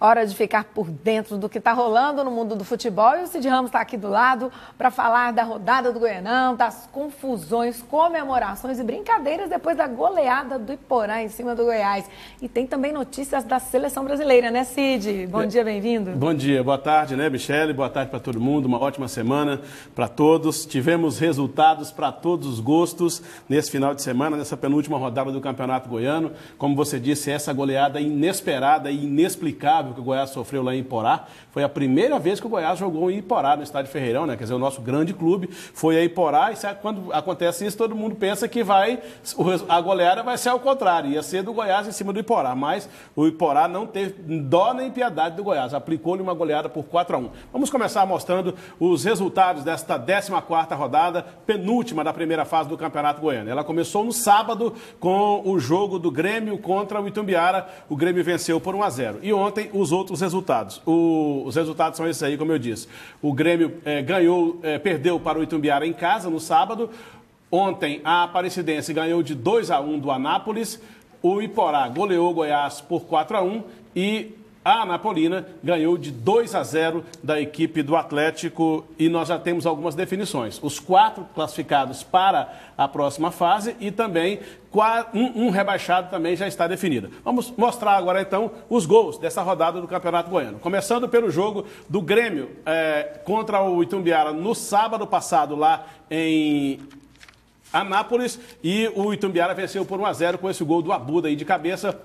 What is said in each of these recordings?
Hora de ficar por dentro do que está rolando no mundo do futebol. E o Cid Ramos está aqui do lado para falar da rodada do Goianão, das confusões, comemorações e brincadeiras depois da goleada do Iporá em cima do Goiás. E tem também notícias da seleção brasileira, né, Cid? Bom dia, bem-vindo. Bom dia, boa tarde, né, Michele? Boa tarde para todo mundo, uma ótima semana para todos. Tivemos resultados para todos os gostos nesse final de semana, nessa penúltima rodada do Campeonato Goiano. Como você disse, essa goleada inesperada e inexplicável que o Goiás sofreu lá em Iporá. Foi a primeira vez que o Goiás jogou em Iporá, no estádio Ferreirão, né? Quer dizer, o nosso grande clube foi a Iporá, e quando acontece isso, todo mundo pensa que a goleada vai ser ao contrário, ia ser do Goiás em cima do Iporá, mas o Iporá não teve dó nem piedade do Goiás, aplicou-lhe uma goleada por 4-1. Vamos começar mostrando os resultados desta 14ª rodada, penúltima da primeira fase do Campeonato Goiano. Ela começou no sábado com o jogo do Grêmio contra o Itumbiara. O Grêmio venceu por 1-0. E ontem os outros resultados. Os resultados são esses aí, como eu disse. O Grêmio perdeu para o Itumbiara em casa no sábado. Ontem a Aparecidense ganhou de 2-1 do Anápolis. O Iporá goleou o Goiás por 4-1 e a Anapolina ganhou de 2-0 da equipe do Atlético, e nós já temos algumas definições. Os 4 classificados para a próxima fase e também um rebaixado também já está definido. Vamos mostrar agora então os gols dessa rodada do Campeonato Goiano. Começando pelo jogo do Grêmio contra o Itumbiara no sábado passado lá em Anápolis, e o Itumbiara venceu por 1-0 com esse gol do Abuda aí de cabeça.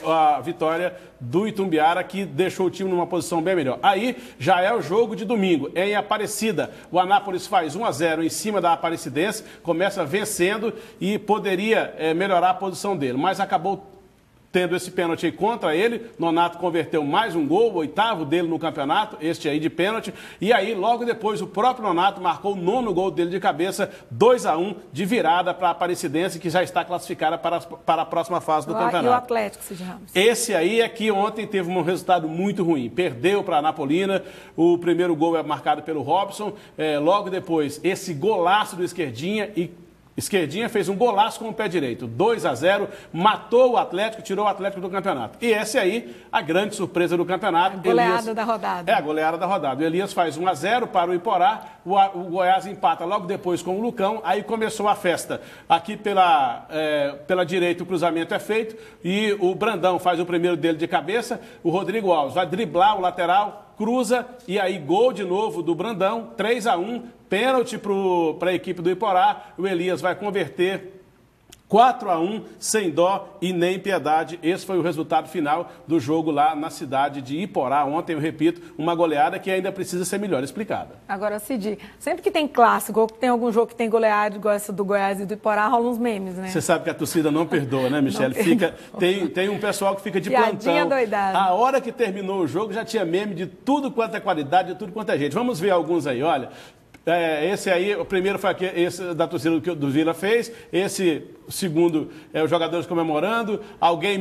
A vitória do Itumbiara, que deixou o time numa posição bem melhor. Aí já é o jogo de domingo, em Aparecida. O Anápolis faz 1-0 em cima da Aparecidense, começa vencendo e poderia melhorar a posição dele, mas acabou tendo esse pênalti aí contra ele. Nonato converteu mais um gol, o 8º dele no campeonato, este aí de pênalti. E aí, logo depois, o próprio Nonato marcou o 9º gol dele de cabeça, 2-1 de virada para a Aparecidense, que já está classificada para a próxima fase do campeonato. E o Atlético, Cid Ramos? Esse aí é que ontem teve um resultado muito ruim. Perdeu para a Anapolina, o primeiro gol é marcado pelo Robson. Logo depois, esse golaço do Esquerdinha fez um golaço com o pé direito, 2-0, matou o Atlético, tirou o Atlético do campeonato. E essa aí, a grande surpresa do campeonato. A goleada da rodada. A goleada da rodada. O Elias faz 1-0 para o Iporá, o Goiás empata logo depois com o Lucão, aí começou a festa. Aqui pela direita o cruzamento é feito e o Brandão faz o primeiro dele de cabeça, o Rodrigo Alves vai driblar o lateral, cruza, e aí gol de novo do Brandão, 3-1, pênalti para a equipe do Iporá. O Elias vai converter 4-1, sem dó e nem piedade. Esse foi o resultado final do jogo lá na cidade de Iporá. Ontem, eu repito, uma goleada que ainda precisa ser melhor explicada. Agora, Cid, sempre que tem clássico, ou que tem algum jogo que tem goleada, igual essa do Goiás e do Iporá, rolam uns memes, né? Você sabe que a torcida não perdoa, né, Michele? Tem um pessoal que fica de piadinha plantão. Doidada. A hora que terminou o jogo já tinha meme de tudo quanto é qualidade, de tudo quanto é gente. Vamos ver alguns aí, olha. Esse aí, o primeiro foi esse da torcida do Vila fez, esse segundo os jogadores comemorando, alguém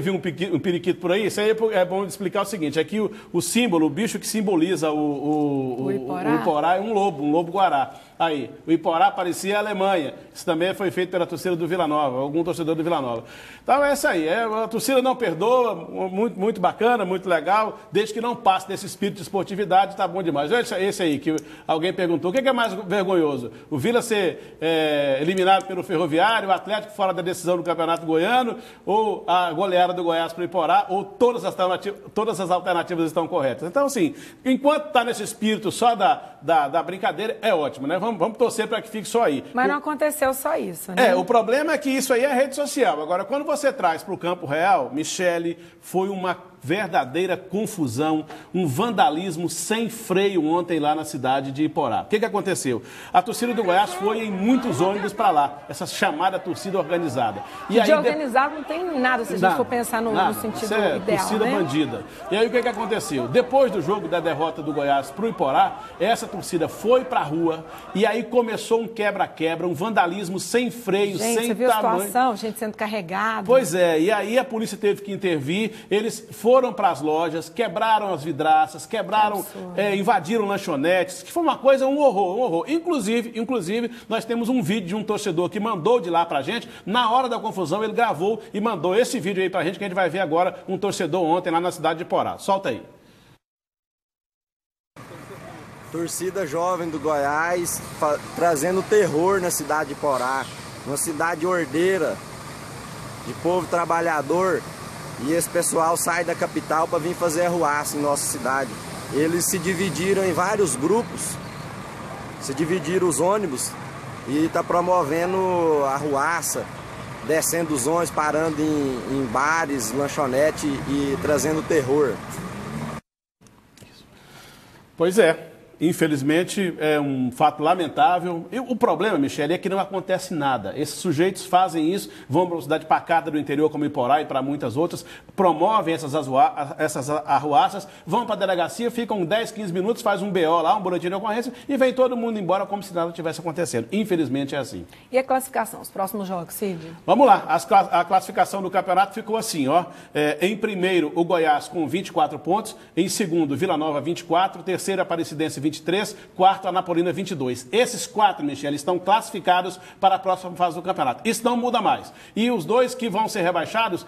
viu um periquito por aí. Isso aí é bom explicar o seguinte, aqui o símbolo, o bicho que simboliza o Iporá é um lobo-guará. Aí, o Iporá parecia a Alemanha. Isso também foi feito pela torcida do Vila Nova, algum torcedor do Vila Nova. Então é isso aí, a torcida não perdoa, muito bacana, muito legal, desde que não passe desse espírito de esportividade, tá bom demais. Esse aí, que alguém perguntou, o que é mais vergonhoso? O Vila ser eliminado pelo Ferroviário, o Atlético fora da decisão do Campeonato Goiano, ou a goleada do Goiás para o Iporá, ou todas as alternativas estão corretas. Então, assim, enquanto está nesse espírito só da brincadeira, é ótimo, né? Vamos torcer para que fique só aí. Mas não aconteceu só isso, né? O problema é que isso aí é rede social. Agora, quando você traz para o campo real, Michele, foi uma verdadeira confusão, um vandalismo sem freio ontem lá na cidade de Iporá. O que aconteceu? A torcida do Goiás foi em muitos ônibus para lá, essa chamada torcida organizada. E de organizado não tem nada, se a gente for pensar no sentido ideal, torcida bandida. E aí o que aconteceu? Depois do jogo da derrota do Goiás para o Iporá, essa torcida foi para a rua e aí começou um quebra-quebra, um vandalismo sem freio, sem tamanho. Você viu a situação, gente sendo carregada. Pois é, e aí a polícia teve que intervir, eles foram foram para as lojas, quebraram as vidraças, invadiram lanchonetes, que foi uma coisa, um horror. Inclusive, nós temos um vídeo de um torcedor que mandou de lá pra gente, na hora da confusão ele gravou e mandou esse vídeo aí pra gente, que a gente vai ver agora um torcedor ontem lá na cidade de Porá. Solta aí. Torcida jovem do Goiás, trazendo terror na cidade de Porá, uma cidade ordeira, de povo trabalhador, e esse pessoal sai da capital para vir fazer arruaça em nossa cidade. Eles se dividiram em vários grupos, se dividiram os ônibus e está promovendo arruaça, descendo os ônibus, parando em bares, lanchonete e trazendo terror. Pois é. Infelizmente, é um fato lamentável. E o problema, Michele, é que não acontece nada. Esses sujeitos fazem isso, vão para uma cidade pacata do interior, como Iporá e para muitas outras, promovem essas arruaças, vão para a delegacia, ficam 10, 15 minutos, faz um BO lá, um boletim de ocorrência, e vem todo mundo embora como se nada tivesse acontecendo. Infelizmente é assim. E a classificação, os próximos jogos, Cid? Vamos lá, a classificação do campeonato ficou assim, ó. Em primeiro, o Goiás com 24 pontos, em segundo, Vila Nova 24, terceiro, Aparecidense 23, quarto, Anapolina 22. Esses 4, Michele, estão classificados para a próxima fase do campeonato. Isso não muda mais. E os 2 que vão ser rebaixados,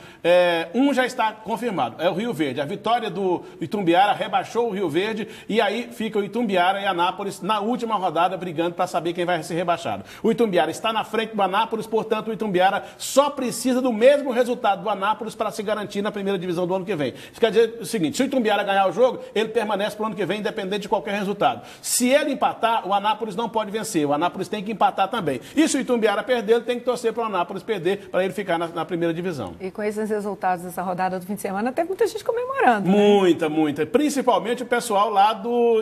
um já está confirmado, é o Rio Verde. A vitória do Itumbiara rebaixou o Rio Verde e aí fica o Itumbiara e Anápolis na última rodada brigando para saber quem vai ser rebaixado. O Itumbiara está na frente do Anápolis, portanto o Itumbiara só precisa do mesmo resultado do Anápolis para se garantir na primeira divisão do ano que vem. Isso quer dizer o seguinte, se o Itumbiara ganhar o jogo, ele permanece para o ano que vem, independente de qualquer resultado. Se ele empatar, o Anápolis não pode vencer. O Anápolis tem que empatar também. E se o Itumbiara perder, ele tem que torcer para o Anápolis perder, para ele ficar na primeira divisão. E com esses resultados dessa rodada do fim de semana, teve muita gente comemorando. Muita. Principalmente o pessoal lá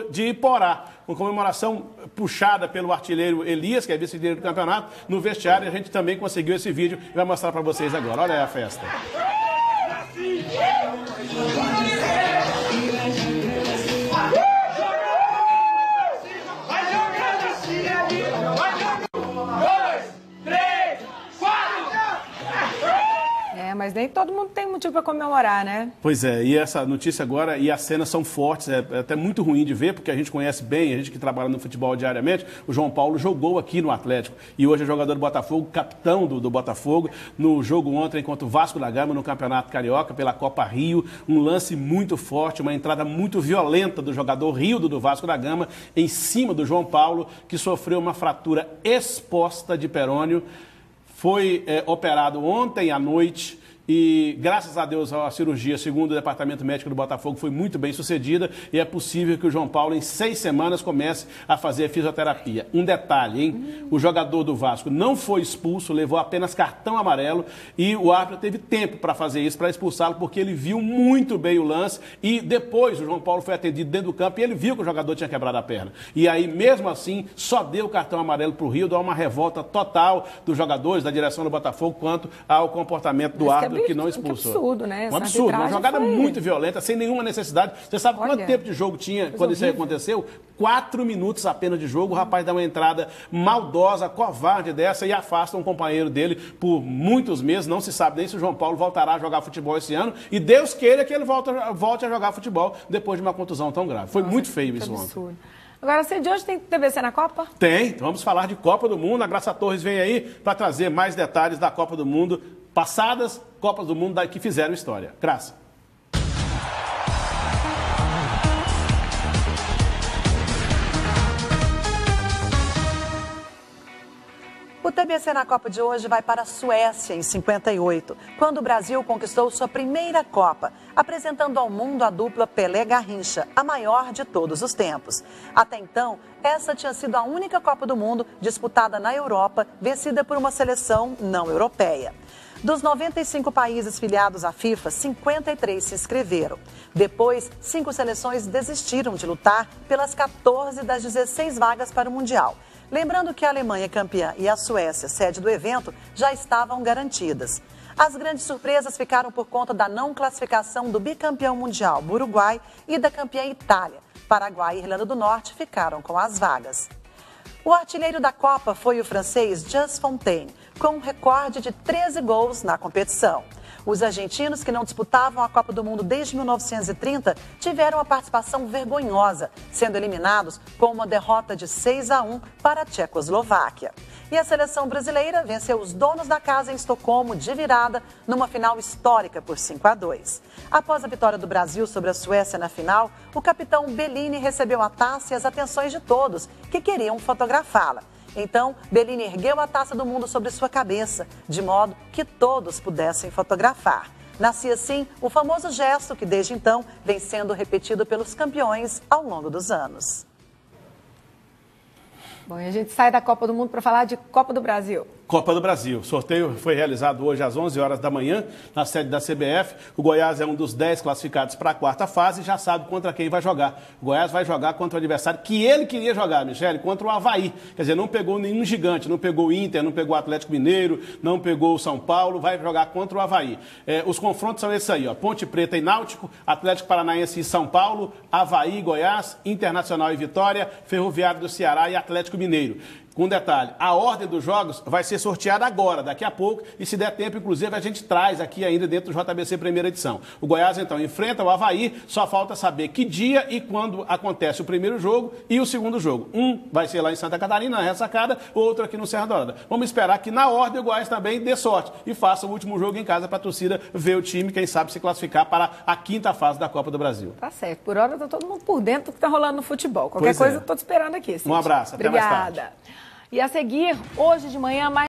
de Iporá. Uma comemoração puxada pelo artilheiro Elias, que é vice-líder do campeonato, no vestiário. A gente também conseguiu esse vídeo e vai mostrar para vocês agora. Olha aí a festa. Mas nem todo mundo tem motivo para comemorar, né? Pois é, e essa notícia agora, e as cenas são fortes, é até muito ruim de ver, porque a gente conhece bem, a gente que trabalha no futebol diariamente, o João Paulo jogou aqui no Atlético, e hoje é jogador do Botafogo, capitão do Botafogo, no jogo ontem contra o Vasco da Gama, no Campeonato Carioca, pela Copa Rio, um lance muito forte, uma entrada muito violenta do jogador Rildo do Vasco da Gama, em cima do João Paulo, que sofreu uma fratura exposta de perônio, foi operado ontem à noite, e graças a Deus a cirurgia, segundo o Departamento Médico do Botafogo, foi muito bem sucedida e é possível que o João Paulo em 6 semanas comece a fazer fisioterapia. Um detalhe, hein? O jogador do Vasco não foi expulso, levou apenas cartão amarelo e o árbitro teve tempo para fazer isso, para expulsá-lo, porque ele viu muito bem o lance e depois o João Paulo foi atendido dentro do campo e ele viu que o jogador tinha quebrado a perna. E aí, mesmo assim, só deu cartão amarelo para o Rio, dá uma revolta total dos jogadores, da direção do Botafogo, quanto ao comportamento do árbitro que não expulsou. Que absurdo, né? Um absurdo, uma jogada muito violenta, sem nenhuma necessidade. Você sabe quanto tempo de jogo tinha quando isso aí aconteceu? 4 minutos apenas de jogo, o rapaz dá uma entrada maldosa, covarde dessa e afasta um companheiro dele por muitos meses. Não se sabe nem se o João Paulo voltará a jogar futebol esse ano e Deus queira que ele volte a jogar futebol depois de uma contusão tão grave. Foi muito feio isso ontem. Agora, você de hoje tem TVC na Copa? Tem, vamos falar de Copa do Mundo. A Graça Torres vem aí para trazer mais detalhes da Copa do Mundo, passadas Copas do Mundo que fizeram história. Graça. O TBC na Copa de hoje vai para a Suécia, em 58, quando o Brasil conquistou sua primeira Copa, apresentando ao mundo a dupla Pelé-Garrincha, a maior de todos os tempos. Até então, essa tinha sido a única Copa do Mundo disputada na Europa, vencida por uma seleção não europeia. Dos 95 países filiados à FIFA, 53 se inscreveram. Depois, 5 seleções desistiram de lutar pelas 14 das 16 vagas para o Mundial. Lembrando que a Alemanha campeã e a Suécia, sede do evento, já estavam garantidas. As grandes surpresas ficaram por conta da não classificação do bicampeão mundial, Uruguai, e da campeã Itália. Paraguai e Irlanda do Norte ficaram com as vagas. O artilheiro da Copa foi o francês Just Fontaine, com um recorde de 13 gols na competição. Os argentinos, que não disputavam a Copa do Mundo desde 1930, tiveram uma participação vergonhosa, sendo eliminados com uma derrota de 6-1 para a Tchecoslováquia. E a seleção brasileira venceu os donos da casa em Estocolmo de virada numa final histórica por 5-2. Após a vitória do Brasil sobre a Suécia na final, o capitão Bellini recebeu a taça e as atenções de todos que queriam fotografá-la. Então, Bellini ergueu a taça do mundo sobre sua cabeça, de modo que todos pudessem fotografar. Nascia assim o famoso gesto que desde então vem sendo repetido pelos campeões ao longo dos anos. Bom, e a gente sai da Copa do Mundo para falar de Copa do Brasil. Copa do Brasil. O sorteio foi realizado hoje às 11 horas da manhã, na sede da CBF. O Goiás é um dos 10 classificados para a quarta fase e já sabe contra quem vai jogar. O Goiás vai jogar contra o adversário que ele queria jogar, Michele, contra o Avaí. Quer dizer, não pegou nenhum gigante, não pegou o Inter, não pegou o Atlético Mineiro, não pegou o São Paulo, vai jogar contra o Avaí. Os confrontos são esses aí, ó, Ponte Preta e Náutico, Atlético Paranaense e São Paulo, Avaí e Goiás, Internacional e Vitória, Ferroviário do Ceará e Atlético Mineiro. Com um detalhe, a ordem dos jogos vai ser sorteada agora, daqui a pouco, e se der tempo, inclusive, a gente traz aqui ainda dentro do JBC Primeira Edição. O Goiás, então, enfrenta o Avaí, só falta saber que dia e quando acontece o primeiro jogo e o segundo jogo. Um vai ser lá em Santa Catarina, na Ressacada, o outro aqui no Serra Dourada. Vamos esperar que, na ordem, o Goiás também dê sorte e faça o último jogo em casa para a torcida ver o time, quem sabe, se classificar para a quinta fase da Copa do Brasil. Tá certo. Por hora, tá todo mundo por dentro do que tá rolando no futebol. Qualquer coisa, eu tô te esperando aqui, Cid. Um abraço, até mais tarde. Obrigada. E a seguir, hoje de manhã, mais